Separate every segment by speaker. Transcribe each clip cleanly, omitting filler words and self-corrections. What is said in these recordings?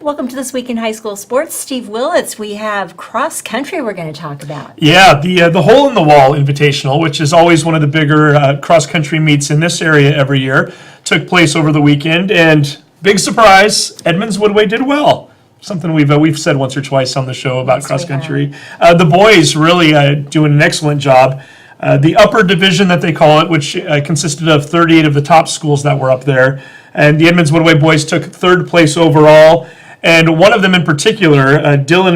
Speaker 1: Welcome to This Week in High School Sports. Steve Willits, we have cross country we're going to talk about.
Speaker 2: Yeah, the Hole in the Wall Invitational, which is always one of the bigger cross country meets in this area every year, took place over the weekend, and big surprise, Edmonds-Woodway did well. Something we've said once or twice on the show about cross country. The boys really doing an excellent job. The upper division that they call it, which consisted of 38 of the top schools that were up there, and the Edmonds-Woodway boys took third place overall. And one of them in particular, Diego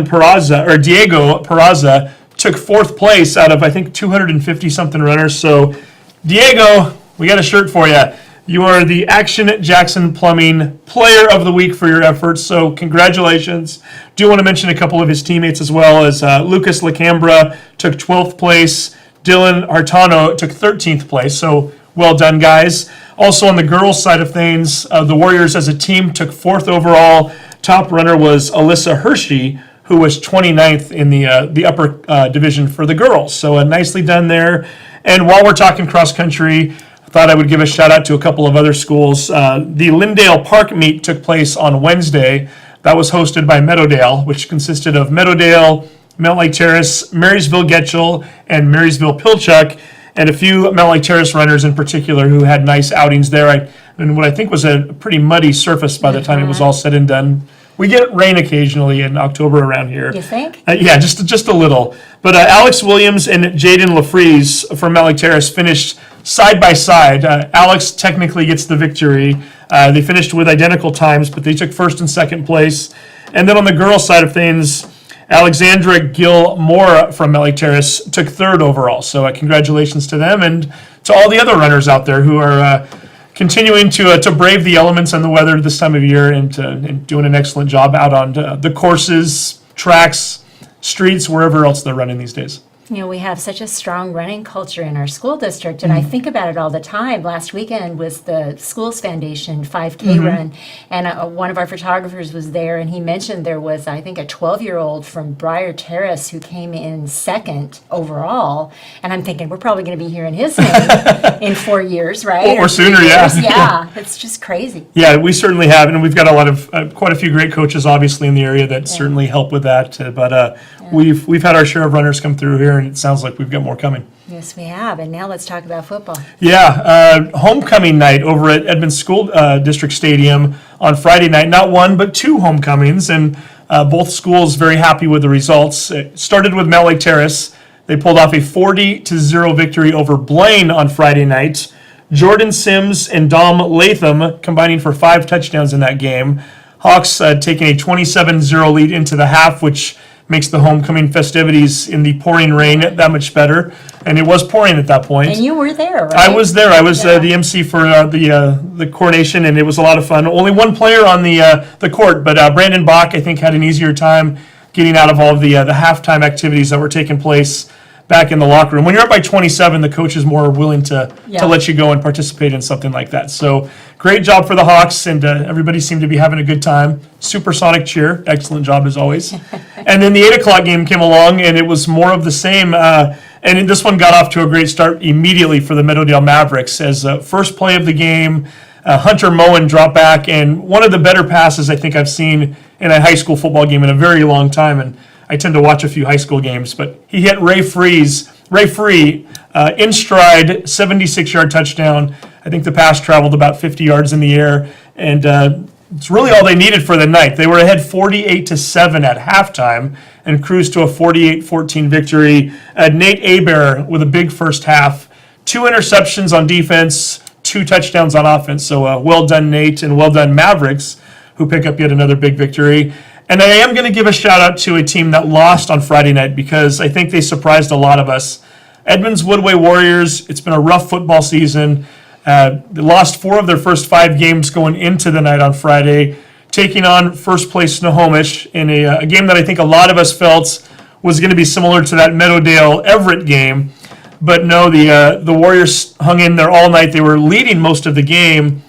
Speaker 2: Peraza, took fourth place out of, I think, 250-something runners. So, Diego, we got a shirt for you. You are the Action Jackson Plumbing Player of the Week for your efforts, so congratulations. Do want to mention a couple of his teammates as well, as Lucas Lacambra took 12th place. Dylan Hartano took 13th place, so well done, guys. Also on the girls' side of things, the Warriors as a team took 4th overall. Top runner was Alyssa Hershey, who was 29th in the upper division for the girls. So nicely done there. And while we're talking cross country, I thought I would give a shout out to a couple of other schools. The Lyndale Park meet took place on Wednesday. That was hosted by Meadowdale, which consisted of Meadowdale, Mount Lake Terrace, Marysville Getchell, and Marysville Pilchuck, and a few Mount Lake Terrace runners in particular who had nice outings there. And what I think was a pretty muddy surface by the time it was all said and done. We get rain occasionally in October around here.
Speaker 1: You think?
Speaker 2: Yeah, just a little. But Alex Williams and Jaden LaFreeze from Mount Lake Terrace finished side by side. Alex technically gets the victory. They finished with identical times, but they took first and second place. And then on the girls' side of things, Alexandra Gilmore from Mount Lake Terrace took third overall. So congratulations to them and to all the other runners out there who are continuing to brave the elements and the weather this time of year and doing an excellent job out on the courses, tracks, streets, wherever else they're running these days.
Speaker 1: You know, we have such a strong running culture in our school district, and I think about it all the time. Last weekend was the Schools Foundation 5K run, and one of our photographers was there, and he mentioned there was, I think, a 12-year-old from Briar Terrace who came in second overall, and I'm thinking, we're probably going to be hearing his name in 4 years, right?
Speaker 2: Or sooner, yeah.
Speaker 1: Yeah, it's just crazy.
Speaker 2: Yeah, we certainly have, and we've got a lot of, quite a few great coaches, obviously, in the area that certainly help with that, but we've had our share of runners come through here, and it sounds like we've got more coming.
Speaker 1: Yes, we have. And now let's talk about football.
Speaker 2: Yeah, homecoming night over at Edmonds School District Stadium on Friday night. Not one, but two homecomings, and both schools very happy with the results. It started with Mount Lake Terrace. They pulled off a 40-0 victory over Blaine on Friday night. Jordan Sims and Dom Latham combining for 5 touchdowns in that game. Hawks taking a 27-0 lead into the half, which makes the homecoming festivities in the pouring rain that much better. And it was pouring at that point.
Speaker 1: And you were there, right?
Speaker 2: I was there. I was the MC for the coronation, and it was a lot of fun. Only one player on the court, but Brandon Bach, I think, had an easier time getting out of all of the halftime activities that were taking place back in the locker room. When you're up by 27, the coach is more willing to let you go and participate in something like that. So great job for the Hawks, and everybody seemed to be having a good time. Supersonic cheer. Excellent job as always. And then the 8 o'clock game came along, and it was more of the same. And this one got off to a great start immediately for the Meadowdale Mavericks as first play of the game, Hunter Moen dropped back, and one of the better passes I think I've seen in a high school football game in a very long time. And I tend to watch a few high school games, but he hit Ray Free in stride, 76-yard touchdown. I think the pass traveled about 50 yards in the air, and it's really all they needed for the night. They were ahead 48-7 at halftime and cruised to a 48-14 victory. Nate Abear with a big first half, 2 interceptions on defense, 2 touchdowns on offense. So well done, Nate, and well done, Mavericks, who pick up yet another big victory. And I am going to give a shout out to a team that lost on Friday night because I think they surprised a lot of us. Edmonds-Woodway Warriors, it's been a rough football season. They lost 4 of their first 5 games going into the night on Friday, taking on first place Snohomish in a game that I think a lot of us felt was going to be similar to that Meadowdale-Everett game. But no, the Warriors hung in there all night. They were leading most of the game.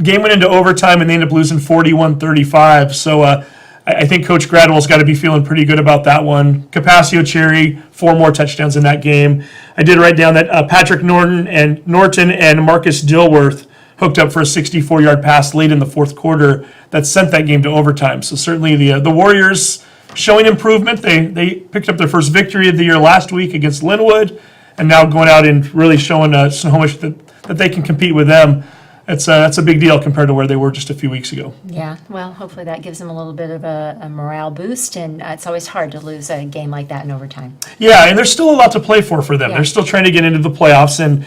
Speaker 2: Game went into overtime, and they ended up losing 41-35. So I think Coach Gradwell's got to be feeling pretty good about that one. Capaccio Cherry, 4 more touchdowns in that game. I did write down that Patrick Norton and Marcus Dilworth, hooked up for a 64-yard pass late in the fourth quarter that sent that game to overtime. So certainly the Warriors showing improvement. They picked up their first victory of the year last week against Linwood, and now going out and really showing Snohomish that they can compete with them. That's a big deal compared to where they were just a few weeks ago.
Speaker 1: Yeah, well, hopefully that gives them a little bit of a morale boost, and it's always hard to lose a game like that in overtime.
Speaker 2: Yeah, and there's still a lot to play for them.
Speaker 1: Yeah.
Speaker 2: They're still trying to get into the playoffs, and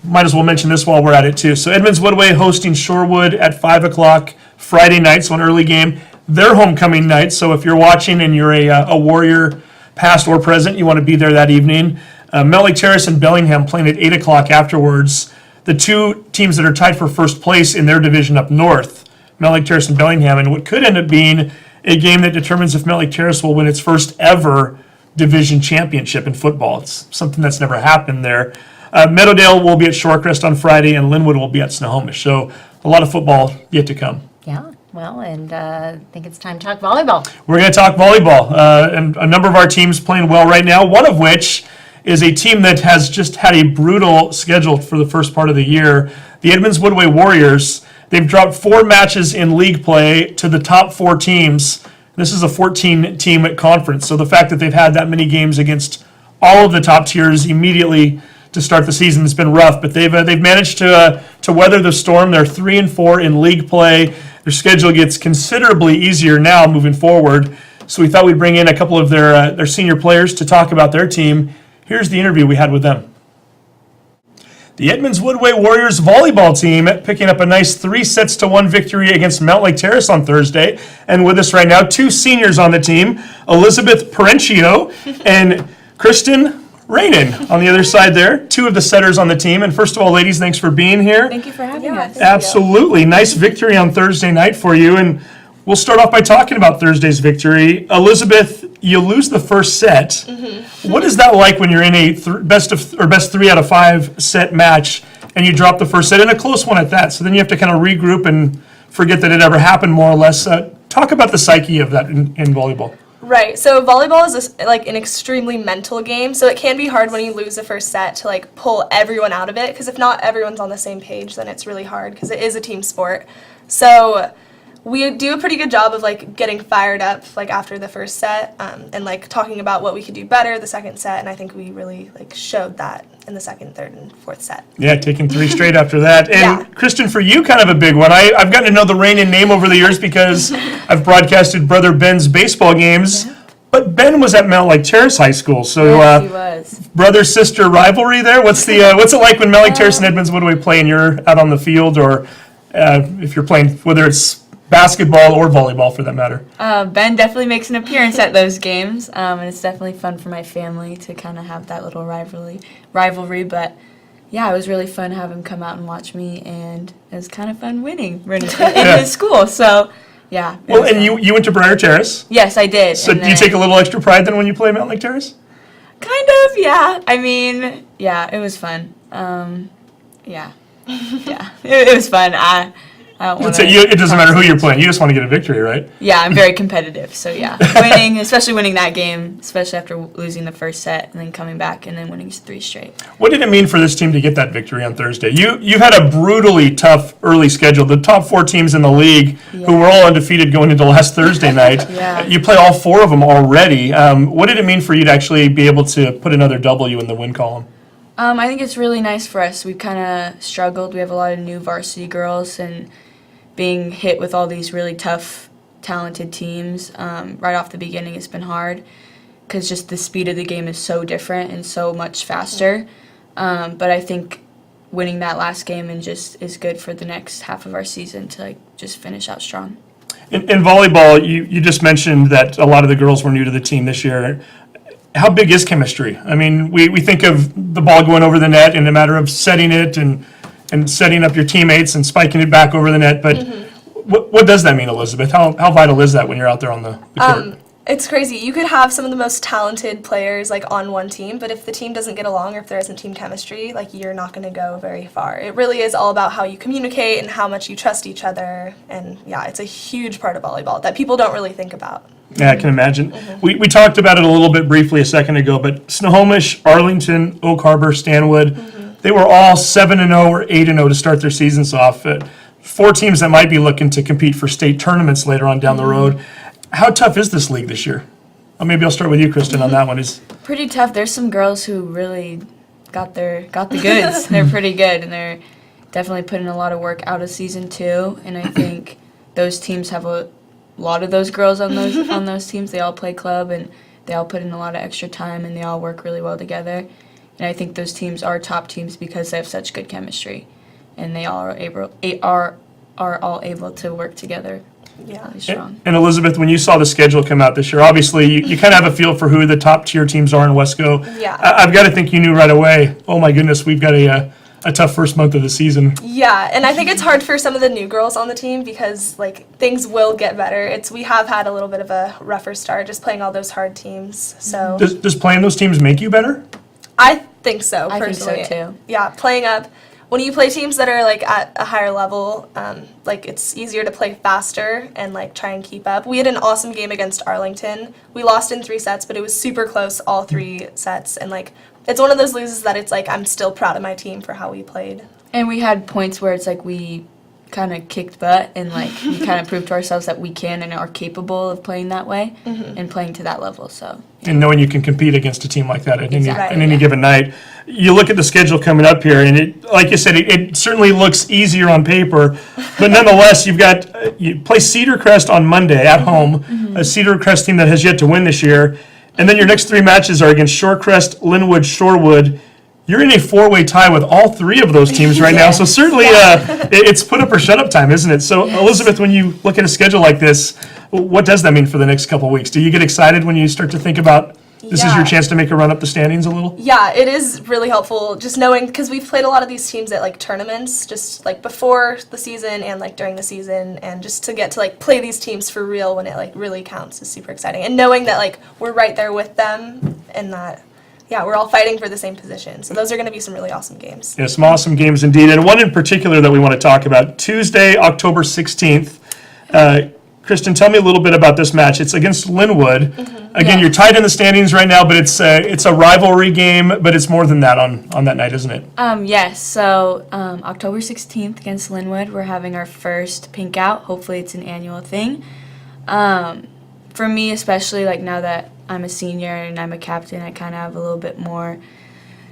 Speaker 2: might as well mention this while we're at it too. So Edmonds-Woodway hosting Shorewood at 5 o'clock Friday night, so an early game. Their homecoming night, so if you're watching and you're a Warrior past or present, you want to be there that evening. Mount Lake Terrace and Bellingham playing at 8 o'clock afterwards. The two teams that are tied for first place in their division up north, Mount Lake Terrace and Bellingham, and what could end up being a game that determines if Mount Lake Terrace will win its first ever division championship in football. It's something that's never happened there. Meadowdale will be at Shorecrest on Friday, and Linwood will be at Snohomish. So a lot of football yet to come.
Speaker 1: Yeah, well, and I think it's time to talk volleyball.
Speaker 2: We're going to talk volleyball, and a number of our teams playing well right now, one of which is a team that has just had a brutal schedule for the first part of the year. The Edmonds-Woodway Warriors, they've dropped 4 matches in league play to the top 4 teams. This is a 14-team conference, so the fact that they've had that many games against all of the top tiers immediately to start the season has been rough, but they've managed to weather the storm. They're 3-4 in league play. Their schedule gets considerably easier now moving forward, so we thought we'd bring in a couple of their senior players to talk about their team. Here's the interview we had with them. The Edmonds-Woodway Warriors volleyball team picking up a nice 3-1 victory against Mount Lake Terrace on Thursday. And with us right now, 2 seniors on the team, Elizabeth Perenchio and Kristen Reijonen on the other side there, 2 of the setters on the team. And first of all, ladies, thanks for being here.
Speaker 3: Thank you for having us.
Speaker 2: Absolutely. Nice victory on Thursday night for you. And we'll start off by talking about Thursday's victory. Elizabeth, you lose the first set. Mm-hmm. What is that like when you're in a best 3 out of 5 set match and you drop the first set, and a close one at that? So then you have to kind of regroup and forget that it ever happened, more or less. Talk about the psyche of that in volleyball.
Speaker 3: Right. So volleyball is an extremely mental game. So it can be hard when you lose the first set to pull everyone out of it, because if not everyone's on the same page, then it's really hard because it is a team sport. So we do a pretty good job of getting fired up after the first set and talking about what we could do better the second set, and I think we really showed that in the second, third, and fourth set.
Speaker 2: Yeah, taking 3 straight after that. And
Speaker 3: Yeah.
Speaker 2: Kristen, for you, kind of a big one. I've gotten to know the Reijonen name over the years because I've broadcasted brother Ben's baseball games. Yeah. But Ben was at Mount Lake Terrace High School, so
Speaker 3: Yes, he was.
Speaker 2: brother-sister rivalry there. What's it like when Mount Lake Terrace and Edmonds-Woodway play and you're out on the field, or if you're playing, whether it's basketball or volleyball for that matter?
Speaker 4: Ben definitely makes an appearance at those games, and it's definitely fun for my family to kind of have that little rivalry. But yeah, it was really fun to have him come out and watch me, and it was kind of fun winning in his school. So yeah.
Speaker 2: Well, and you went to Briar Terrace.
Speaker 4: Yes, I did.
Speaker 2: So do you take a little extra pride then when you play Mount Lake Terrace?
Speaker 4: Kind of, yeah. I mean, yeah, it was fun. Yeah, it was fun. I don't want to.
Speaker 2: It doesn't matter who you're playing. You just want to get a victory, right?
Speaker 4: Yeah, I'm very competitive. So yeah, especially winning that game, especially after losing the first set and then coming back and then winning 3 straight.
Speaker 2: What did it mean for this team to get that victory on Thursday? You had a brutally tough early schedule. The top 4 teams in the league, who were all undefeated going into last Thursday night.
Speaker 4: Yeah.
Speaker 2: You play all 4 of them already. What did it mean for you to actually be able to put another W in the win column?
Speaker 4: I think it's really nice for us. We've kind of struggled. We have a lot of new varsity girls, and being hit with all these really tough, talented teams right off the beginning, it's been hard because just the speed of the game is so different and so much faster. But I think winning that last game and just is good for the next half of our season to just finish out strong.
Speaker 2: In volleyball, you just mentioned that a lot of the girls were new to the team this year. How big is chemistry? I mean, we think of the ball going over the net in a matter of setting it and setting up your teammates and spiking it back over the net. But what does that mean, Elizabeth? How vital is that when you're out there on the court?
Speaker 3: It's crazy. You could have some of the most talented players on one team, but if the team doesn't get along or if there isn't team chemistry, you're not going to go very far. It really is all about how you communicate and how much you trust each other. And yeah, it's a huge part of volleyball that people don't really think about.
Speaker 2: Yeah, I can imagine. We talked about it a little bit briefly a second ago, but Snohomish, Arlington, Oak Harbor, Stanwood, they were all 7-0 or 8-0 to start their seasons off. 4 teams that might be looking to compete for state tournaments later on down the road. How tough is this league this year? Maybe I'll start with you, Kristen, on that one.
Speaker 4: Pretty tough. There's some girls who really got the goods. They're pretty good, and they're definitely putting a lot of work out of season 2. And I think those teams have a lot of those girls on those teams. They all play club, and they all put in a lot of extra time, and they all work really well together. And I think those teams are top teams because they have such good chemistry, and they all are all able to work together.
Speaker 3: Yeah.
Speaker 4: Really strong.
Speaker 2: And Elizabeth, when you saw the schedule come out this year, obviously you kind of have a feel for who the top tier teams are in Wesco.
Speaker 3: Yeah.
Speaker 2: I've got to think you knew right away, oh my goodness, we've got a tough first month of the season.
Speaker 3: Yeah, and I think it's hard for some of the new girls on the team because things will get better. We have had a little bit of a rougher start just playing all those hard teams. So
Speaker 2: Does playing those teams make you better?
Speaker 3: I think so
Speaker 4: I think
Speaker 3: personally.
Speaker 4: so, too.
Speaker 3: Yeah, playing up when you play teams that are at a higher level, it's easier to play faster and try and keep up. We had an awesome game against Arlington. We lost in 3 sets, but it was super close all 3 sets, and it's one of those loses that it's I'm still proud of my team for how we played.
Speaker 4: And we had points where it's we kind of kicked butt, and we kind of proved to ourselves that we can and are capable of playing that way and playing to that level. So
Speaker 2: And knowing you can compete against a team like that at
Speaker 4: Exactly.
Speaker 2: any given night. You look at the schedule coming up here, and it, like you said, it certainly looks easier on paper, but nonetheless, you play Cedar Crest on Monday at home, a Cedar Crest team that has yet to win this year, and then your next 3 matches are against Shorecrest, Linwood, Shorewood. You're in a 4-way tie with all 3 of those teams right now, so certainly it's put up or shut up time, isn't it? So, Elizabeth, when you look at a schedule like this, what does that mean for the next couple of weeks? Do you get excited when you start to think about this is your chance to make a run up the standings a little?
Speaker 3: Yeah, it is really helpful just knowing, because we've played a lot of these teams at tournaments, just before the season and during the season, and just to get to play these teams for real when it really counts is super exciting. And knowing that we're right there with them, and that we're all fighting for the same position. So those are going to be some really awesome games.
Speaker 2: Yeah, some awesome games indeed, and one in particular that we want to talk about, Tuesday, October 16th. Kristen, tell me a little bit about this match. It's against Linwood. Again, you're tied in the standings right now, but it's a rivalry game, but it's more than that on that night, isn't it?
Speaker 4: Yes, so October 16th against Linwood, we're having our first pink out. Hopefully it's an annual thing. For me, especially now that I'm a senior and I'm a captain, I kind of have a little bit more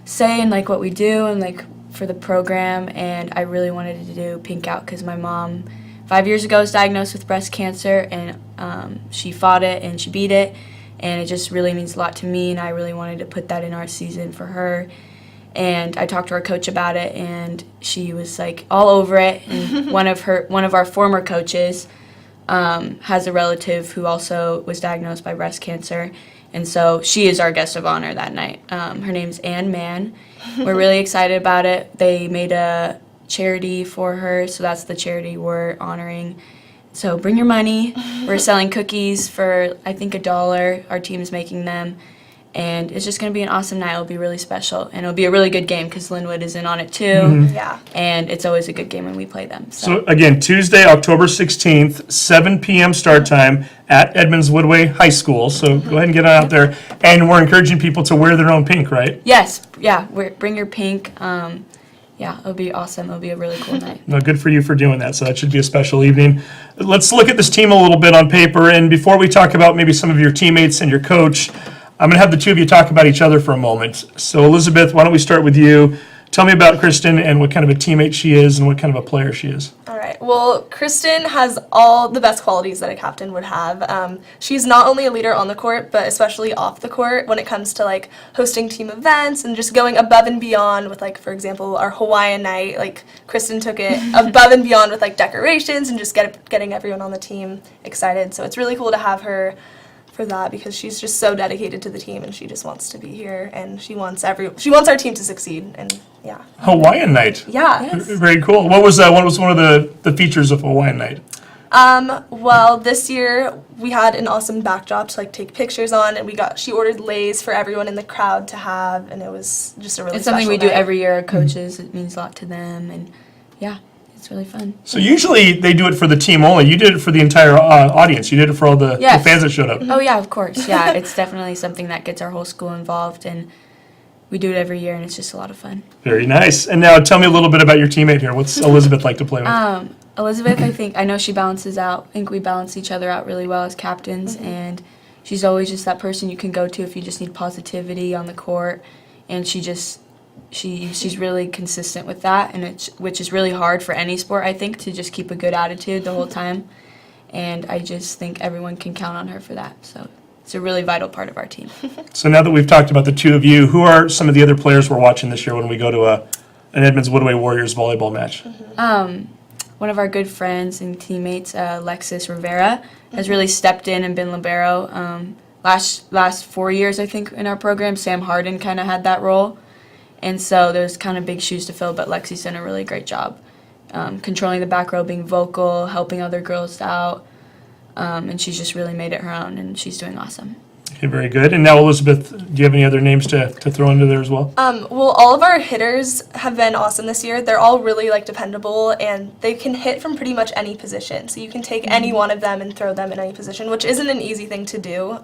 Speaker 4: say in what we do and for the program, and I really wanted to do pink out because my mom 5 years ago was diagnosed with breast cancer, and she fought it and she beat it, and it just really means a lot to me, and I really wanted to put that in our season for her. And I talked to our coach about it, and she was all over it. And one of our former coaches has a relative who also was diagnosed by breast cancer, and so she is our guest of honor that night. Her name's Ann Mann. We're really excited about it. They made a charity for her, so that's the charity we're honoring. So bring your money. We're selling cookies for I think $1. Our team's making them, and it's just going to be an awesome night. It'll be really special, and it'll be a really good game because Linwood is in on it too.
Speaker 3: Yeah.
Speaker 4: And it's always a good game when we play them.
Speaker 2: So again, Tuesday, October 16th, 7 p.m. start time at Edmonds-Woodway High School. So go ahead and get on out there, and we're encouraging people to wear their own pink, right?
Speaker 4: Yes, yeah. Bring your pink. Yeah, it'll be awesome. It'll be a really cool night.
Speaker 2: No, good for you for doing that. So that should be a special evening. Let's look at this team a little bit on paper. And before we talk about maybe some of your teammates and your coach, I'm going to have the two of you talk about each other for a moment. So Elizabeth, why don't we start with you? Tell me about Kristen and what kind of a teammate she is and what kind of a player she is.
Speaker 3: All right. Well, Kristen has all the best qualities that a captain would have. She's not only a leader on the court, but especially off the court when it comes to hosting team events and just going above and beyond with for example, our Hawaiian night. Kristen took it above and beyond with decorations and just getting everyone on the team excited. So it's really cool to have her for that because she's just so dedicated to the team and she just wants to be here and she wants our team to succeed and yeah.
Speaker 2: Hawaiian night.
Speaker 3: Yeah.
Speaker 4: Yes.
Speaker 2: Very cool. What was one of the features of Hawaiian night?
Speaker 3: Well, this year we had an awesome backdrop to take pictures on, and she ordered leis for everyone in the crowd to have, and it was just a really
Speaker 4: It's something
Speaker 3: special
Speaker 4: we do
Speaker 3: night.
Speaker 4: every year. Our coaches, it means a lot to them, and yeah, it's really fun.
Speaker 2: So usually they do it for the team only. You did it for the entire audience. You did it for all the
Speaker 4: Yes.
Speaker 2: fans that showed up.
Speaker 4: Oh yeah, of course. Yeah, it's definitely something that gets our whole school involved, and we do it every year, and it's just a lot of fun.
Speaker 2: Very nice. And now tell me a little bit about your teammate here. What's Elizabeth like to play with?
Speaker 4: Elizabeth, I know she balances out. I think we balance each other out really well as captains, and she's always just that person you can go to if you just need positivity on the court. And she's really consistent with that, and which is really hard for any sport, I think, to just keep a good attitude the whole time. And I just think everyone can count on her for that. So it's a really vital part of our team.
Speaker 2: So now that we've talked about the two of you, who are some of the other players we're watching this year when we go to an Edmonds-Woodway Warriors volleyball match?
Speaker 4: One of our good friends and teammates, Alexis Rivera, has really stepped in and been libero. Last 4 years, I think, in our program, Sam Harden kind of had that role. And so there's kind of big shoes to fill, but Lexi's done a really great job controlling the back row, being vocal, helping other girls out. And she's just really made it her own, and she's doing awesome.
Speaker 2: Okay, very good. And now, Elizabeth, do you have any other names to throw into there as well?
Speaker 3: Well, all of our hitters have been awesome this year. They're all really dependable, and they can hit from pretty much any position. So you can take any one of them and throw them in any position, which isn't an easy thing to do,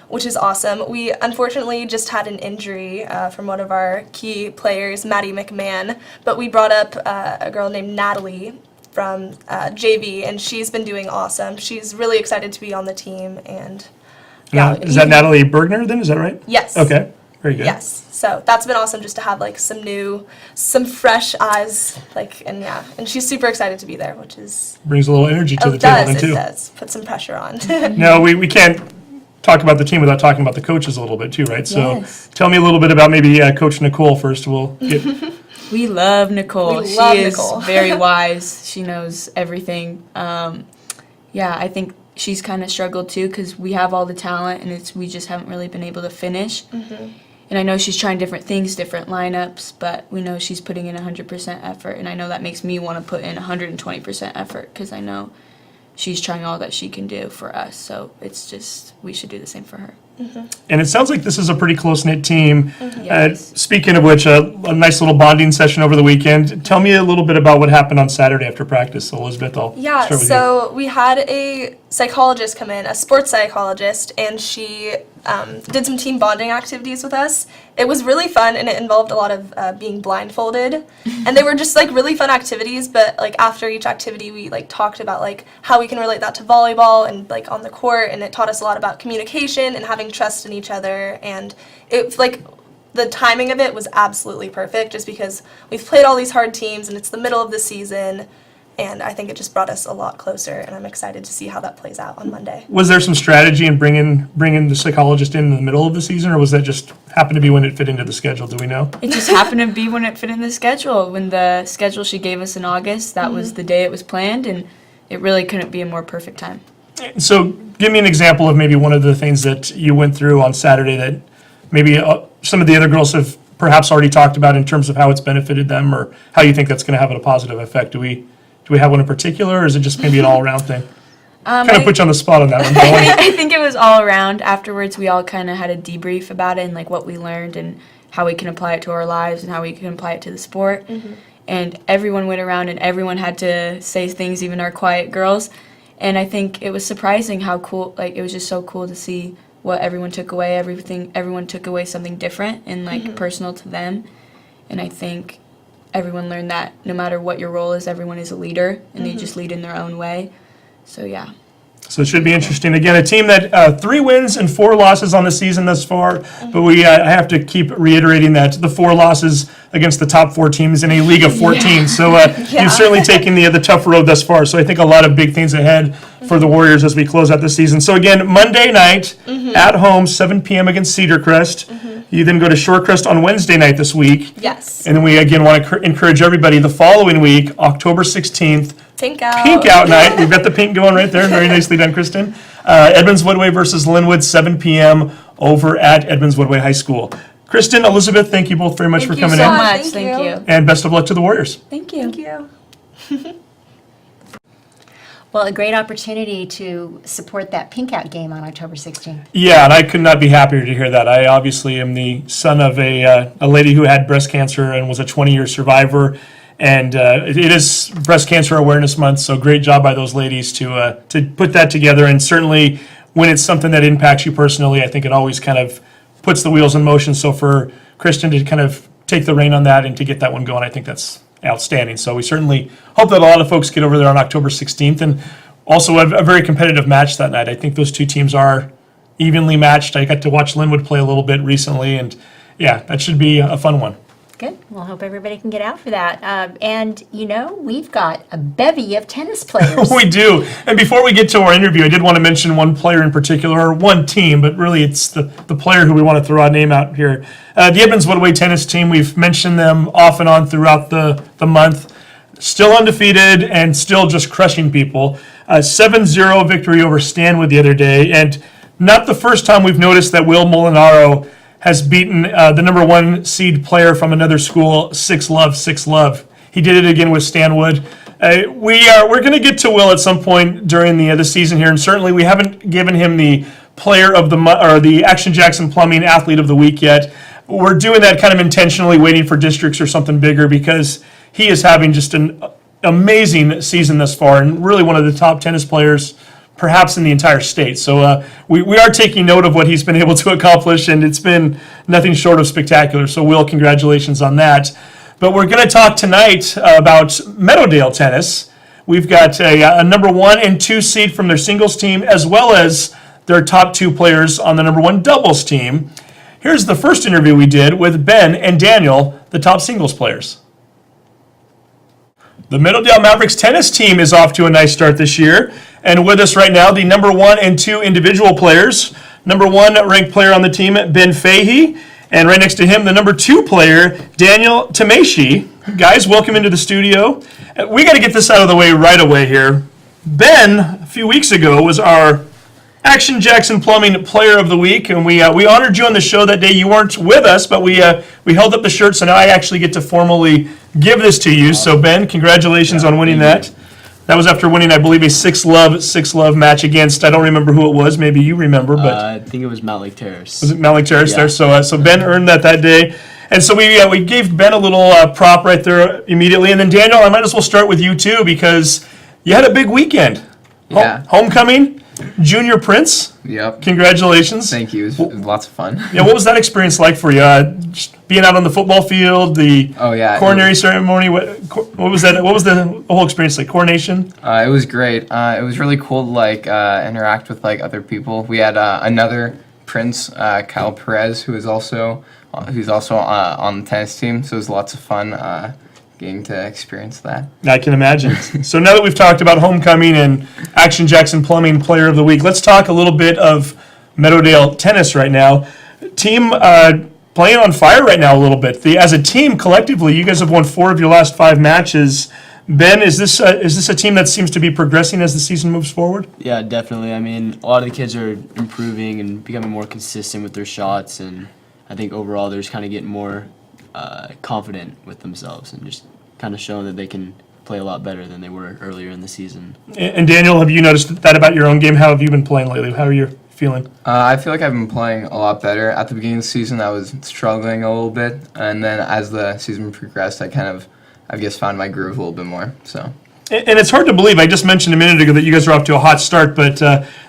Speaker 3: which is awesome. We unfortunately just had an injury from one of our key players, Maddie McMahon, but we brought up a girl named Natalie from JV, and she's been doing awesome. She's really excited to be on the team, and
Speaker 2: Now, is that Natalie Bergner then? Is that right?
Speaker 3: Yes.
Speaker 2: Okay. Very good.
Speaker 3: Yes. So that's been awesome just to have some fresh eyes, and she's super excited to be there, which is
Speaker 2: Brings a little energy to the table then too.
Speaker 3: It does put some pressure on.
Speaker 2: Now, we can't talk about the team without talking about the coaches a little bit too, right?
Speaker 4: Yes.
Speaker 2: So tell me a little bit about maybe Coach Nicole first.
Speaker 4: We love Nicole. She is very wise. She knows everything. I think she's kind of struggled too because we have all the talent and we just haven't really been able to finish. And I know she's trying different things, different lineups, but we know she's putting in 100% effort, and I know that makes me want to put in 120% effort because I know she's trying all that she can do for us. So it's just we should do the same for her.
Speaker 2: And it sounds like this is a pretty close-knit team.
Speaker 4: Yes.
Speaker 2: Speaking of which, a nice little bonding session over the weekend. Tell me a little bit about what happened on Saturday after practice. So, Elizabeth, I'll start with you.
Speaker 3: So we had a psychologist come in, a sports psychologist, and she did some team bonding activities with us. It was really fun, and it involved a lot of being blindfolded. And they were just really fun activities, but after each activity we talked about how we can relate that to volleyball and on the court, and it taught us a lot about communication and having trust in each other. And it the timing of it was absolutely perfect just because we've played all these hard teams and it's the middle of the season. And I think it just brought us a lot closer, and I'm excited to see how that plays out on Monday.
Speaker 2: Was there some strategy in bringing the psychologist in the middle of the season, or was that just happened to be when it fit into the schedule? Do we know?
Speaker 4: It just happened to be when it fit in the schedule. When the schedule she gave us in August, that was the day it was planned, and it really couldn't be a more perfect time.
Speaker 2: So give me an example of maybe one of the things that you went through on Saturday that maybe some of the other girls have perhaps already talked about in terms of how it's benefited them, or how you think that's going to have a positive effect. Do we have one in particular, or is it just maybe an all-around thing? Kind of put you on the spot on that one.
Speaker 4: I think it was all around. Afterwards, we all kind of had a debrief about it and what we learned and how we can apply it to our lives and how we can apply it to the sport. And everyone went around and everyone had to say things, even our quiet girls. And I think it was surprising how cool, it was just so cool to see what everyone took away. Everyone took away something different and personal to them. And I think everyone learned that no matter what your role is, everyone is a leader, and they just lead in their own way. So, yeah.
Speaker 2: So it should be interesting. Again, a team that 3 wins and 4 losses on the season thus far, but I have to keep reiterating that the 4 losses against the top 4 teams in a league of 14. So you've certainly taken the tough road thus far. So I think a lot of big things ahead for the Warriors as we close out the season. So again, Monday night at home, 7 p.m. against Cedar Crest. You then go to Shorecrest on Wednesday night this week.
Speaker 3: Yes.
Speaker 2: And then we again want to encourage everybody the following week, October 16th,
Speaker 3: Pink out.
Speaker 2: Pink out night. We've got the pink going right there. Very nicely done, Kristen. Edmonds-Woodway versus Linwood, 7 p.m. over at Edmonds-Woodway High School. Kristen, Elizabeth, thank you both very much for coming
Speaker 4: so
Speaker 2: in.
Speaker 4: much. Thank you.
Speaker 2: And best of luck to the Warriors.
Speaker 4: Thank you.
Speaker 3: Thank you.
Speaker 1: Well, a great opportunity to support that pink out game on October 16th.
Speaker 2: Yeah, and I could not be happier to hear that. I obviously am the son of a lady who had breast cancer and was a 20-year survivor. And it is Breast Cancer Awareness Month, so great job by those ladies to put that together. And certainly when it's something that impacts you personally, I think it always kind of puts the wheels in motion. So for Kristen to kind of take the rein on that and to get that one going, I think that's outstanding. So we certainly hope that a lot of folks get over there on October 16th, and also a very competitive match that night. I think those two teams are evenly matched. I got to watch Linwood play a little bit recently, and yeah, that should be a fun one.
Speaker 1: Good. Well, hope everybody can get out for that. And, we've got a bevy of tennis players.
Speaker 2: We do. And before we get to our interview, I did want to mention one player in particular, or one team, but really it's the player who we want to throw a name out here. The Edmonds-Woodway tennis team, we've mentioned them off and on throughout the month. Still undefeated and still just crushing people. 7-0 victory over Stanwood the other day. And not the first time we've noticed that Will Molinaro has beaten the number one seed player from another school, 6-love. He did it again with Stanwood. We're going to get to Will at some point during the season here, and certainly we haven't given him the player of the month or the Action Jackson Plumbing Athlete of the Week yet. We're doing that kind of intentionally, waiting for districts or something bigger, because he is having just an amazing season thus far, and really one of the top tennis players perhaps in the entire state. So we are taking note of what he's been able to accomplish, and it's been nothing short of spectacular. So Will, congratulations on that. But we're going to talk tonight about Meadowdale tennis. We've got a number 1 and 2 seed from their singles team, as well as their top 2 players on the number 1 doubles team. Here's the first interview we did with Ben and Daniel, the top singles players. The Meadowdale Mavericks tennis team is off to a nice start this year. And with us right now, the number 1 and 2 individual players. Number 1 ranked player on the team, Ben Fahey. And right next to him, the number 2 player, Daniel Tameishi. Guys, welcome into the studio. We got to get this out of the way right away here. Ben, a few weeks ago, was our Action Jackson Plumbing Player of the Week, and we honored you on the show that day. You weren't with us, but we held up the shirt, so now I actually get to formally give this to you. So Ben, congratulations on winning that. That was after winning, I believe, a 6-love match against, I don't remember who it was. Maybe you remember, but
Speaker 5: I think it was Mount Lake Terrace.
Speaker 2: Was it Mount Lake Terrace
Speaker 5: Yeah.
Speaker 2: there? So Ben earned that day. And so we gave Ben a little prop right there immediately. And then Daniel, I might as well start with you too, because you had a big weekend.
Speaker 6: Yeah.
Speaker 2: Homecoming, Junior Prince.
Speaker 6: Yep.
Speaker 2: Congratulations.
Speaker 6: Thank you. It was lots of fun.
Speaker 2: Yeah, what was that experience like for you? Just being out on the football field, the
Speaker 6: Oh, yeah.
Speaker 2: coronary ceremony. What was that? What was the whole experience like? Coronation.
Speaker 6: It was great. It was really cool to interact with other people. We had another Prince, Kyle Perez, who's also on the tennis team. So it was lots of fun getting to experience that.
Speaker 2: I can imagine. So now that we've talked about homecoming and Action Jackson Plumbing Player of the Week, let's talk a little bit of Meadowdale tennis right now. Team playing on fire right now a little bit. As a team, collectively, you guys have won 4 of your last 5 matches. Ben, is this a team that seems to be progressing as the season moves forward?
Speaker 5: Yeah, definitely. I mean, a lot of the kids are improving and becoming more consistent with their shots, and I think overall they're just kind of getting more confident with themselves and just kind of showing that they can play a lot better than they were earlier in the season.
Speaker 2: And Daniel, have you noticed that about your own game? How have you been playing lately? How are you feeling?
Speaker 6: I feel like I've been playing a lot better. At the beginning of the season, I was struggling a little bit, and then as the season progressed, I've just found my groove a little bit more. So.
Speaker 2: And it's hard to believe. I just mentioned a minute ago that you guys are off to a hot start, but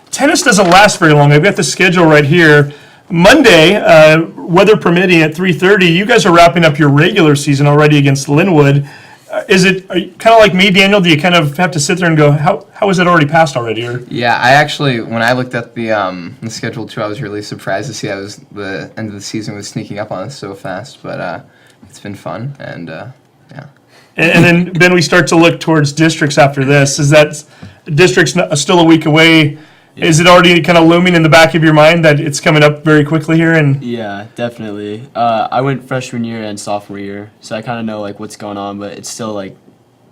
Speaker 2: tennis doesn't last very long. I've got the schedule right here. Monday, weather permitting at 3:30, you guys are wrapping up your regular season already against Linwood. Are you kind of like me, Daniel? Do you kind of have to sit there and go, how is it already passed already? Or
Speaker 6: Yeah, I actually, when I looked at the schedule too, I was really surprised to see how the end of the season was sneaking up on us so fast. But it's been fun, and yeah.
Speaker 2: And then, Ben, we start to look towards districts after this. Is that districts still a week away? Yeah. Is it already kind of looming in the back of your mind that it's coming up very quickly here? And
Speaker 5: Yeah, definitely. I went freshman year and sophomore year, so I kind of know what's going on, but it's still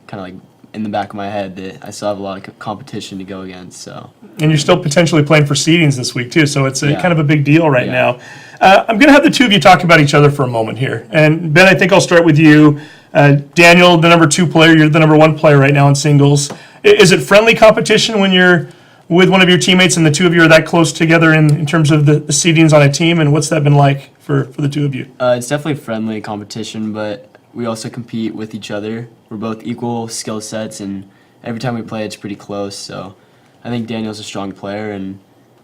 Speaker 5: kind of in the back of my head that I still have a lot of competition to go against. So. And
Speaker 2: you're still potentially playing for seedings this week too, so it's kind of a big deal right now. I'm going to have the two of you talk about each other for a moment here. And Ben, I think I'll start with you. Daniel, the number 2 player, you're the number 1 player right now in singles. Is it friendly competition when you're with one of your teammates and the two of you are that close together in terms of the seedings on a team, and what's that been like for the two of you?
Speaker 5: It's definitely friendly competition, but we also compete with each other. We're both equal skill sets, and every time we play, it's pretty close. So I think Daniel's a strong player, and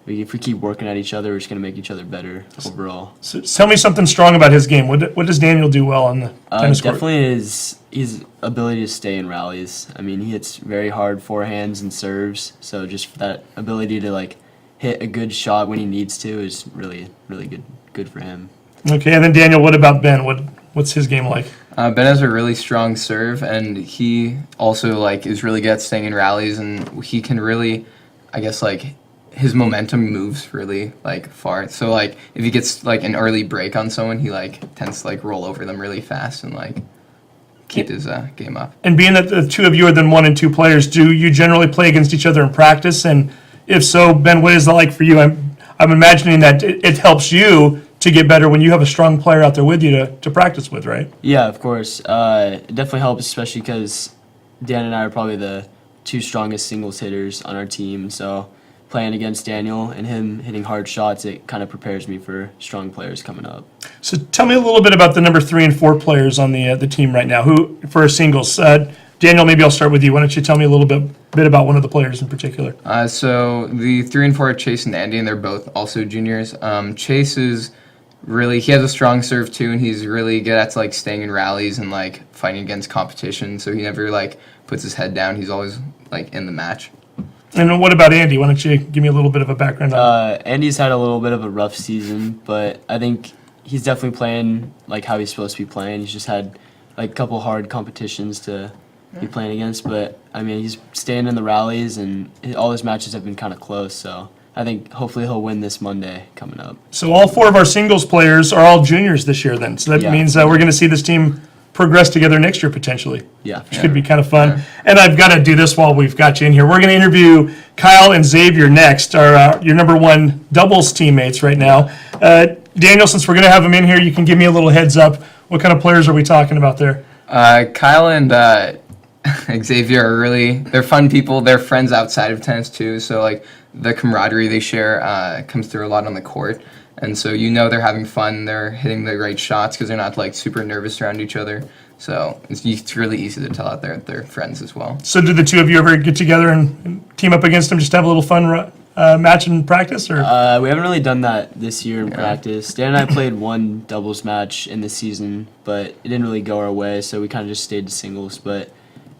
Speaker 5: if we keep working at each other, we're just going to make each other better overall.
Speaker 2: So tell me something strong about his game. What does Daniel do well on the tennis court?
Speaker 5: Definitely his ability to stay in rallies. I mean, he hits very hard forehands and serves, so just that ability to like hit a good shot when he needs to is really good for him.
Speaker 2: Okay, and then Daniel, what about Ben? What's his game like?
Speaker 6: Ben has a really strong serve, and he also like is really good at staying in rallies, and he can really, I guess, like his momentum moves really like far. So like if he gets like an early break on someone, he like tends to like roll over them really fast and like keep his game up.
Speaker 2: And being that the two of you are then 1 and 2 players, do you generally play against each other in practice? And if so, Ben, what is that like for you? I'm imagining that it helps you to get better when you have a strong player out there with you to practice with, right?
Speaker 5: Yeah, of course. It definitely helps, especially because Dan and I are probably the 2 strongest singles hitters on our team. So playing against Daniel and him hitting hard shots, it kind of prepares me for strong players coming up.
Speaker 2: So tell me a little bit about the number 3 and 4 players on the team right now. Who for singles? Daniel, maybe I'll start with you. Why don't you tell me a little bit about one of the players in particular?
Speaker 6: So the 3 and 4 are Chase and Andy, and they're both also juniors. Chase is really, he has a strong serve too, and he's really good at like staying in rallies and like fighting against competition. So he never like puts his head down. He's always like in the match.
Speaker 2: And what about Andy? Why don't you give me a little bit of a background on
Speaker 5: Andy's had a little bit of a rough season, but I think he's definitely playing like how he's supposed to be playing. He's just had like a couple hard competitions to be playing against, but I mean he's staying in the rallies, and all his matches have been kind of close. So I think hopefully he'll win this Monday coming up.
Speaker 2: So all 4 of our singles players are all juniors this year then. So that
Speaker 5: Yeah.
Speaker 2: means we're going to see this team progress together next year potentially.
Speaker 5: Yeah.
Speaker 2: Which could be kind of fun. And I've got to do this while we've got you in here. We're going to interview Kyle and Xavier next, your number 1 doubles teammates right now. Daniel, since we're going to have them in here, you can give me a little heads up. What kind of players are we talking about there?
Speaker 6: Kyle and Xavier are really, they're fun people. They're friends outside of tennis too. So like the camaraderie they share comes through a lot on the court. And so they're having fun. They're hitting the right shots because they're not like super nervous around each other. So it's really easy to tell out there that they're friends as well.
Speaker 2: So did the two of you ever get together and team up against them just to have a little fun match in practice? Or
Speaker 5: We haven't really done that this year in practice. Dan and I played one doubles match in the season, but it didn't really go our way, so we kind of just stayed to singles. But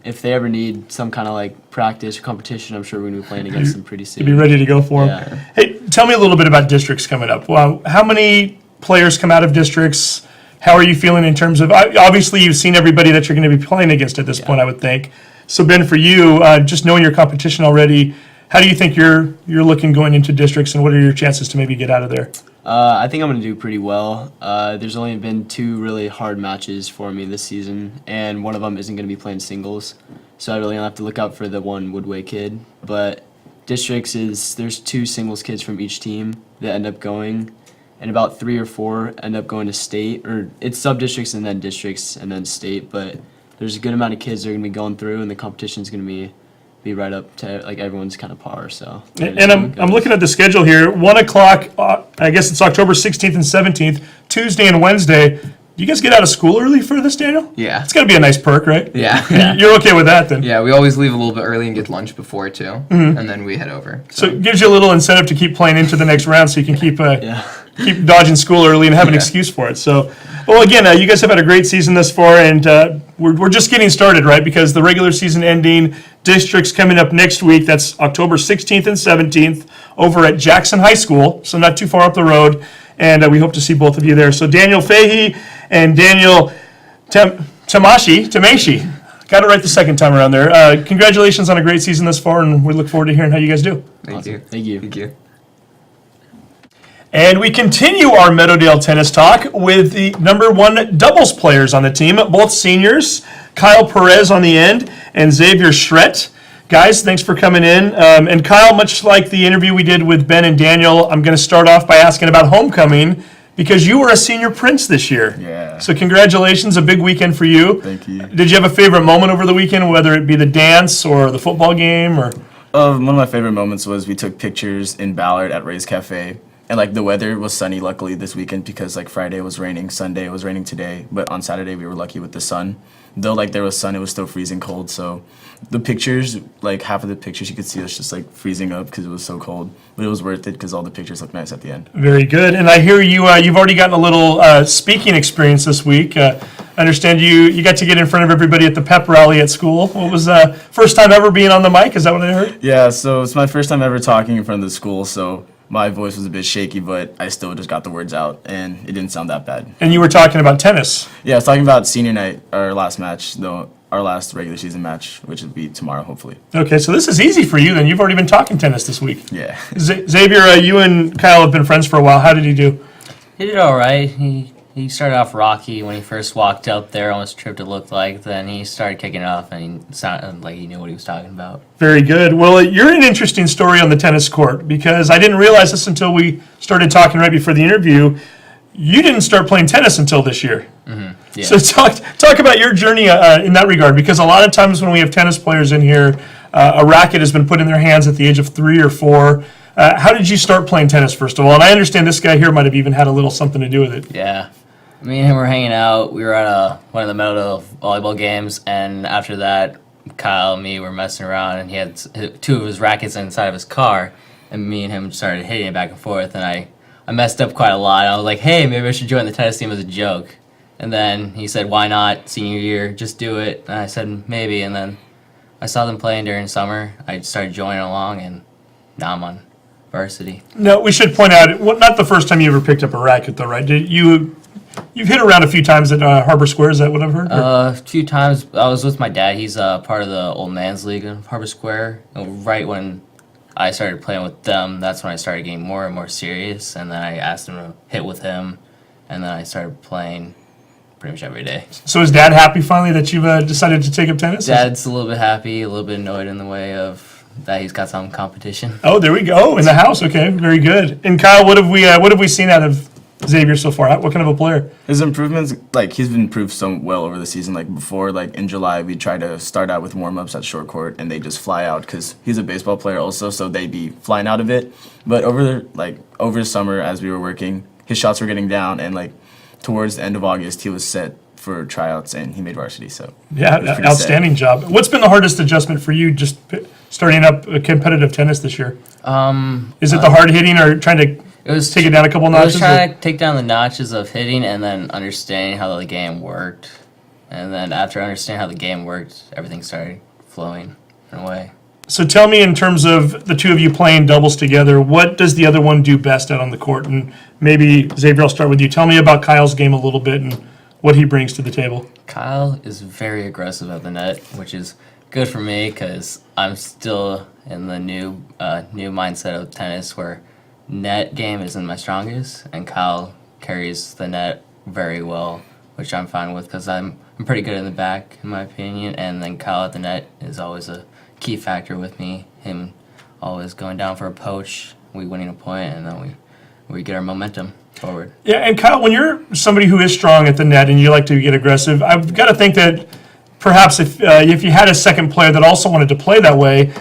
Speaker 5: if they ever need some kind of like practice or competition, I'm sure we're going to be playing against them pretty soon.
Speaker 2: you'd be ready to go for them?
Speaker 5: Yeah.
Speaker 2: Hey, tell me a little bit about districts coming up. Well, how many players come out of districts? How are you feeling in terms of, obviously you've seen everybody that you're going to be playing against at this point, I would think. So Ben, for you, just knowing your competition already, how do you think you're looking going into districts, and what are your chances to maybe get out of there?
Speaker 5: I think I'm going to do pretty well. There's only been 2 really hard matches for me this season, and one of them isn't going to be playing singles. So I really have to look out for the one Woodway kid. But districts there's 2 singles kids from each team that end up going, and about 3 or 4 end up going to state, or it's sub-districts and then districts and then state. But there's a good amount of kids that are going to be going through, and the competition's going to be right up to like everyone's kind of par. So
Speaker 2: And I'm looking at the schedule here. 1 o'clock, I guess it's October 16th and 17th, Tuesday and Wednesday. Do you guys get out of school early for this, Daniel?
Speaker 6: Yeah.
Speaker 2: It's got to be a nice perk, right?
Speaker 6: Yeah.
Speaker 2: You're okay with that then?
Speaker 6: Yeah, we always leave a little bit early and get lunch before too, and then we head over.
Speaker 2: So it gives you a little incentive to keep playing into the next round, so you can keep dodging school early and have an excuse for it. So, well, again, you guys have had a great season thus far, and we're just getting started, right? Because the regular season ending, districts coming up next week. That's October 16th and 17th over at Jackson High School, so not too far up the road. And we hope to see both of you there. So Daniel Fahey and Daniel Tameishi. Got it right the second time around there. Congratulations on a great season thus far, and we look forward to hearing how you guys do.
Speaker 6: Thank you.
Speaker 5: Thank you.
Speaker 6: Thank you.
Speaker 2: And we continue our Meadowdale tennis talk with the number 1 doubles players on the team, both seniors, Kyle Perez on the end and Xavier Sherett. Guys, thanks for coming in. And Kyle, much like the interview we did with Ben and Daniel, I'm going to start off by asking about homecoming, because you were a senior prince this year.
Speaker 7: Yeah.
Speaker 2: So congratulations, a big weekend for you.
Speaker 7: Thank you.
Speaker 2: Did you have a favorite moment over the weekend, whether it be the dance or the football game? Or
Speaker 7: One of my favorite moments was we took pictures in Ballard at Ray's Cafe. And like the weather was sunny luckily this weekend, because like Friday was raining, Sunday was raining today, but on Saturday we were lucky with the sun. though like there was sun, it was still freezing cold. So the pictures, like half of the pictures, you could see us just like freezing up because it was so cold. But it was worth it because all the pictures looked nice at the end.
Speaker 2: Very good. And I hear you've already gotten a little speaking experience this week. I understand you got to get in front of everybody at the pep rally at school. What was first time ever being on the mic? Is that what I heard?
Speaker 7: Yeah, so it's my first time ever talking in front of the school, so my voice was a bit shaky, but I still just got the words out, and it didn't sound that bad.
Speaker 2: And you were talking about tennis.
Speaker 7: Yeah, I was talking about senior night, our last match, though, our last regular season match, which will be tomorrow, hopefully.
Speaker 2: Okay, so this is easy for you then. You've already been talking tennis this week.
Speaker 7: Yeah.
Speaker 2: Xavier, you and Kyle have been friends for a while. How did he do?
Speaker 8: He did all right. He started off rocky when he first walked up there, almost tripped it looked like. Then he started kicking it off, and he sounded like he knew what he was talking about.
Speaker 2: Very good. Well, you're an interesting story on the tennis court because I didn't realize this until we started talking right before the interview. You didn't start playing tennis until this year.
Speaker 8: Yeah.
Speaker 2: So talk about your journey in that regard, because a lot of times when we have tennis players in here, a racket has been put in their hands at the age of 3 or 4. How did you start playing tennis, first of all? And I understand this guy here might have even had a little something to do with it.
Speaker 8: Yeah. Me and him were hanging out. We were at one of the Meadowdale volleyball games, and after that, Kyle and me were messing around, and he had 2 of his rackets inside of his car, and me and him started hitting it back and forth, and I messed up quite a lot. I was like, hey, maybe I should join the tennis team as a joke. And then he said, why not? Senior year, just do it. And I said, maybe. And then I saw them playing during summer. I started joining along, and now I'm on varsity.
Speaker 2: No, we should point out, not the first time you ever picked up a racket, though, right? You've hit around a few times at Harbor Square, is that what I've heard?
Speaker 8: A few times. I was with my dad. He's part of the Old Man's League in Harbor Square. And right when I started playing with them, that's when I started getting more and more serious. And then I asked him to hit with him, and then I started playing pretty much every day.
Speaker 2: So is Dad happy finally that you've decided to take up tennis?
Speaker 8: Dad's a little bit happy, a little bit annoyed in the way of that he's got some competition.
Speaker 2: Oh, there we go. In the house. Okay, very good. And Kyle, what have we seen out of Xavier so far? What kind of a player?
Speaker 7: His improvements, like, he's been improved so well over the season. Like, before, like, in July, we try to start out with warm-ups at short court, and they just fly out because he's a baseball player also, so they'd be flying out of it. But over summer, as we were working, his shots were getting down, and, like, towards the end of August, he was set for tryouts, and he made varsity, so.
Speaker 2: Yeah, outstanding job. What's been the hardest adjustment for you just starting up competitive tennis this year? Is it the hard hitting or trying to take it down a couple notches?
Speaker 8: I was trying to take down the notches of hitting and then understanding how the game worked. And then after understanding how the game worked, everything started flowing in a way.
Speaker 2: So tell me, in terms of the two of you playing doubles together, what does the other one do best out on the court? And maybe, Xavier, I'll start with you. Tell me about Kyle's game a little bit and what he brings to the table.
Speaker 8: Kyle is very aggressive at the net, which is good for me because I'm still in the new mindset of tennis where net game isn't my strongest, and Kyle carries the net very well, which I'm fine with because I'm pretty good in the back, in my opinion, and then Kyle at the net is always a key factor with me. Him always going down for a poach, we winning a point, and then we get our momentum forward.
Speaker 2: Yeah, and Kyle, when you're somebody who is strong at the net and you like to get aggressive, I've got to think that perhaps if you had a second player that also wanted to play that way,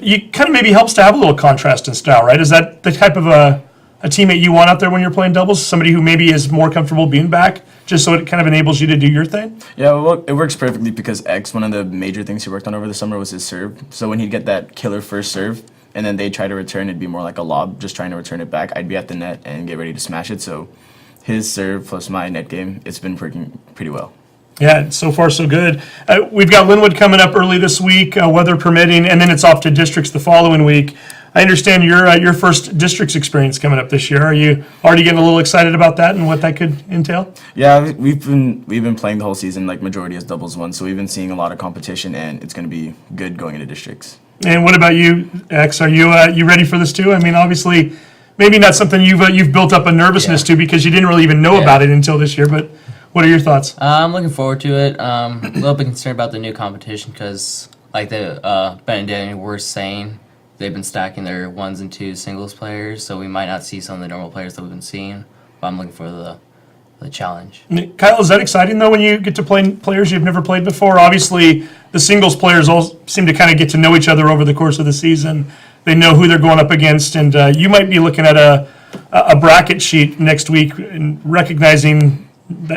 Speaker 2: you kind of maybe helps to have a little contrast in style, right? Is that the type of a teammate you want out there when you're playing doubles? Somebody who maybe is more comfortable being back, just so it kind of enables you to do your thing?
Speaker 7: Yeah, well, it works perfectly because X, one of the major things he worked on over the summer was his serve. So when he'd get that killer first serve, and then they'd try to return, it'd be more like a lob, just trying to return it back. I'd be at the net and get ready to smash it. So his serve plus my net game, it's been working pretty well.
Speaker 2: Yeah, so far so good. We've got Linwood coming up early this week, weather permitting, and then it's off to districts the following week. I understand your first districts experience coming up this year. Are you already getting a little excited about that and what that could entail?
Speaker 7: Yeah, we've been playing the whole season, like majority as doubles one, so we've been seeing a lot of competition, and it's going to be good going into districts.
Speaker 2: And what about you, X? Are you ready for this too? I mean, obviously, maybe not something you've built up a nervousness to because you didn't really even know about it until this year. But what are your thoughts?
Speaker 8: I'm looking forward to it. A little bit concerned about the new competition because, like the Ben and Danny were saying, they've been stacking their 1s and 2s singles players, so we might not see some of the normal players that we've been seeing. But I'm looking for the challenge.
Speaker 2: Kyle, is that exciting though when you get to play players you've never played before? Obviously, the singles players all seem to kind of get to know each other over the course of the season. They know who they're going up against, and you might be looking at a bracket sheet next week and recognizing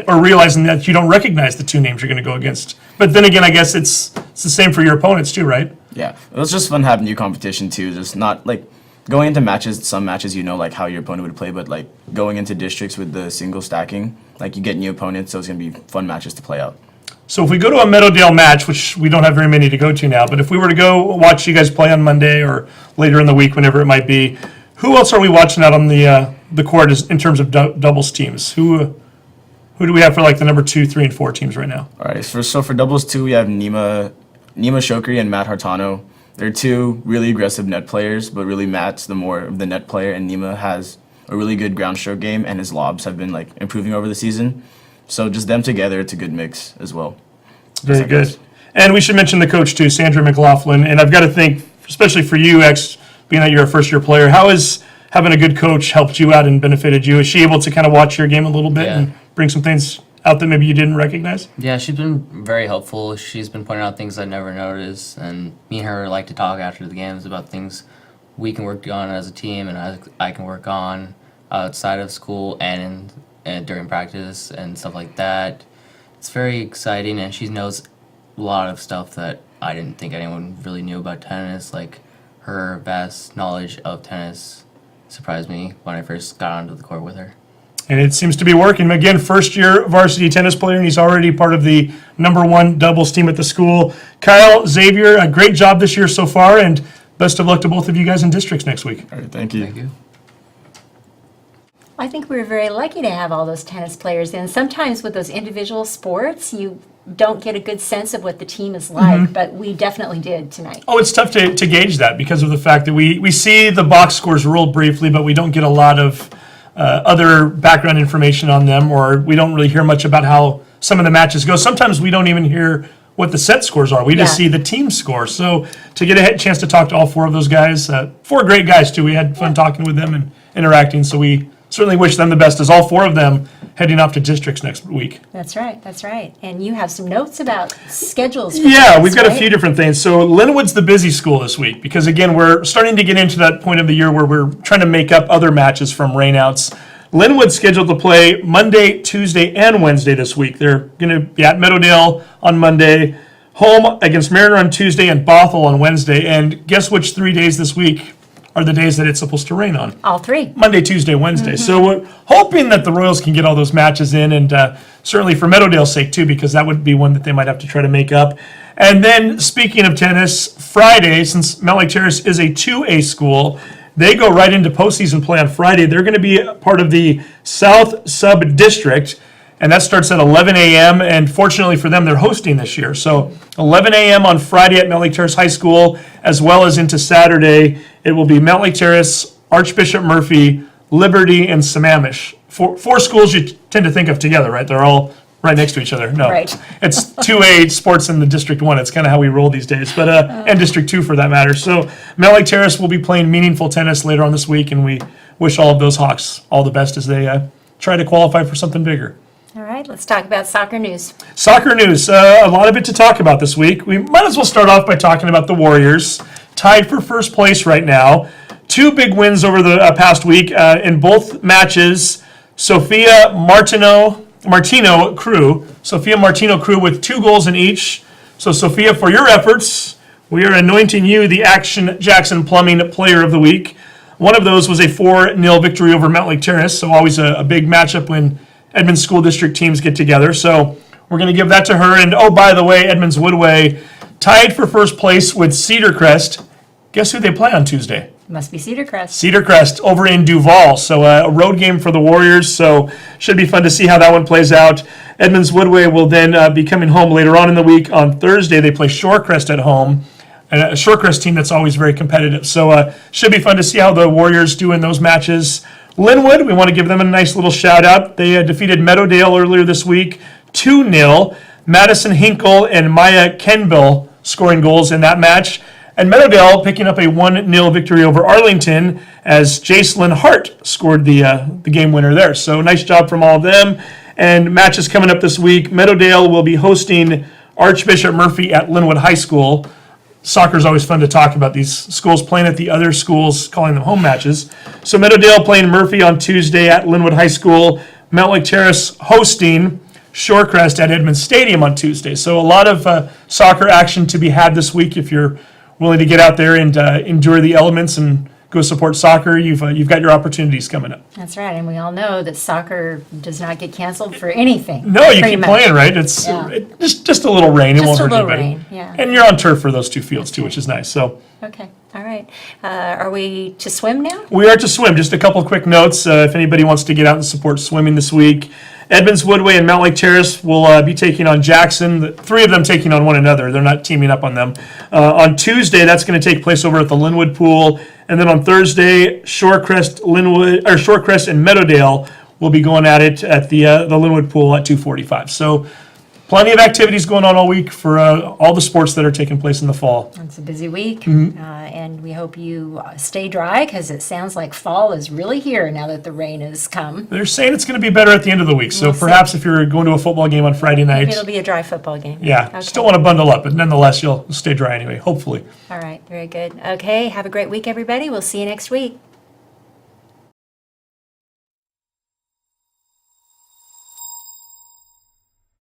Speaker 2: or realizing that you don't recognize the two names you're going to go against. But then again, I guess it's the same for your opponents too, right?
Speaker 7: Yeah, it was just fun having new competition too. Just not like going into matches. Some matches like how your opponent would play, but like going into districts with the single stacking, like you get new opponents, so it's gonna be fun matches to play out.
Speaker 2: So if we go to a Meadowdale match, which we don't have very many to go to now, but if we were to go watch you guys play on Monday or later in the week, whenever it might be, who else are we watching out on the court in terms of doubles teams? Who do we have for like the number 2, 3, and 4 teams right now?
Speaker 7: All right, so for doubles 2, we have Nima Shokri and Matt Hartano. They're two really aggressive net players, but really Matt's the more of the net player, and Nima has a really good ground stroke game, and his lobs have been like improving over the season. So just them together, it's a good mix as well.
Speaker 2: Very good. And we should mention the coach too, Sandra McLaughlin. And I've got to think, especially for you, being that you're a first-year player, how has having a good coach helped you out and benefited you? Is she able to kind of watch your game a little bit and bring some things out that maybe you didn't recognize?
Speaker 8: Yeah, she's been very helpful. She's been pointing out things I never noticed, and me and her like to talk after the games about things we can work on as a team and I can work on outside of school and during practice and stuff like that. It's very exciting, and she knows a lot of stuff that I didn't think anyone really knew about tennis. Like, her vast knowledge of tennis surprised me when I first got onto the court with her.
Speaker 2: And it seems to be working. Again, first-year varsity tennis player, and he's already part of the number 1 doubles team at the school. Kyle, Xavier, a great job this year so far, and best of luck to both of you guys in districts next week.
Speaker 7: All right, thank you.
Speaker 5: Thank you.
Speaker 1: I think we were very lucky to have all those tennis players in. Sometimes with those individual sports, you don't get a good sense of what the team is like, but we definitely did tonight.
Speaker 2: Oh, it's tough to gauge that because of the fact that we see the box scores real briefly, but we don't get a lot of other background information on them, or we don't really hear much about how some of the matches go. Sometimes we don't even hear what the set scores are. We just see the team score. So to get a chance to talk to all 4 of those guys, 4 great guys too. We had fun talking with them and interacting, so we certainly wish them the best as all 4 of them heading off to districts next week.
Speaker 1: That's right, that's right. And you have some notes about schedules.
Speaker 2: Yeah, we've got a few different things. So Linwood's the busy school this week because, again, we're starting to get into that point of the year where we're trying to make up other matches from rainouts. Linwood's scheduled to play Monday, Tuesday, and Wednesday this week. They're going to be at Meadowdale on Monday, home against Mariner on Tuesday, and Bothell on Wednesday. And guess which 3 days this week are the days that it's supposed to rain on?
Speaker 1: All 3.
Speaker 2: Monday, Tuesday, Wednesday. So we're hoping that the Royals can get all those matches in, and certainly for Meadowdale's sake too, because that would be one that they might have to try to make up. And then speaking of tennis, Friday, since Mount Lake Terrace is a 2A school, they go right into postseason play on Friday. They're going to be a part of the South Sub-District, and that starts at 11 a.m., and fortunately for them, they're hosting this year. So 11 a.m. on Friday at Mount Lake Terrace High School, as well as into Saturday. It will be Mount Lake Terrace, Archbishop Murphy, Liberty, and Sammamish. 4 schools you tend to think of together, right? They're all right next to each other. No,
Speaker 1: Right.
Speaker 2: It's 2A sports in the District 1. It's kind of how we roll these days, but and District 2 for that matter. So Mount Lake Terrace will be playing meaningful tennis later on this week, and we wish all of those Hawks all the best as they try to qualify for something bigger.
Speaker 1: All right, let's talk about soccer news.
Speaker 2: Soccer news, a lot of it to talk about this week. We might as well start off by talking about the Warriors, tied for first place right now. 2 big wins over the past week in both matches. Sophia Martino crew with 2 goals in each. So Sophia, for your efforts, we are anointing you the Action Jackson Plumbing Player of the Week. One of those was a 4-0 victory over Mount Lake Terrace, so always a big matchup when Edmonds School District teams get together. So we're going to give that to her. And oh, by the way, Edmonds-Woodway tied for first place with Cedar Crest. Guess who they play on Tuesday?
Speaker 1: Must be Cedar Crest.
Speaker 2: Cedar Crest over in Duval. So a road game for the Warriors. So should be fun to see how that one plays out. Edmonds-Woodway will then be coming home later on in the week. On Thursday, they play Shorecrest at home. And a Shorecrest team that's always very competitive. So should be fun to see how the Warriors do in those matches. Linwood, we want to give them a nice little shout out. They defeated Meadowdale earlier this week, 2-0. Madison Hinkle and Maya Kenville scoring goals in that match. And Meadowdale picking up a 1-0 victory over Arlington as Jacelyn Hart scored the game winner there. So nice job from all of them. And matches coming up this week. Meadowdale will be hosting Archbishop Murphy at Linwood High School. Soccer is always fun to talk about these schools playing at the other schools, calling them home matches. So Meadowdale playing Murphy on Tuesday at Linwood High School. Mount Lake Terrace hosting Shorecrest at Edmonds Stadium on Tuesday. So a lot of soccer action to be had this week. If you're willing to get out there and endure the elements and go support soccer, you've got your opportunities coming up.
Speaker 1: That's right, and we all know that soccer does not get canceled for anything.
Speaker 2: No, you
Speaker 1: pretty
Speaker 2: keep
Speaker 1: much.
Speaker 2: playing, right? It's
Speaker 1: Yeah.
Speaker 2: just a little rain. It
Speaker 1: Just
Speaker 2: won't
Speaker 1: a
Speaker 2: hurt
Speaker 1: little
Speaker 2: anybody.
Speaker 1: rain, yeah.
Speaker 2: And you're on turf for those two fields too, which is nice. So
Speaker 1: Okay, all right. Are we to swim now?
Speaker 2: we are to swim. Just a couple quick notes. If anybody wants to get out and support swimming this week, Edmonds-Woodway and Mount Lake Terrace will be taking on Jackson. The three of them taking on one another. They're not teaming up on them. On Tuesday, that's going to take place over at the Linwood Pool. And then on Thursday, Shorecrest and Meadowdale will be going at it at the Linwood Pool at 2:45. So plenty of activities going on all week for all the sports that are taking place in the fall.
Speaker 1: It's a busy week,
Speaker 2: Mm-hmm.
Speaker 1: and we hope you stay dry because it sounds like fall is really here now that the rain has come.
Speaker 2: They're saying it's going to be better at the end of the week. So
Speaker 1: We'll see.
Speaker 2: perhaps if you're going to a football game on Friday night,
Speaker 1: It'll be a dry football game.
Speaker 2: yeah,
Speaker 1: Okay.
Speaker 2: still want to bundle up, but nonetheless, you'll stay dry anyway, hopefully.
Speaker 1: All right, very good. Okay, have a great week, everybody. We'll see you next week.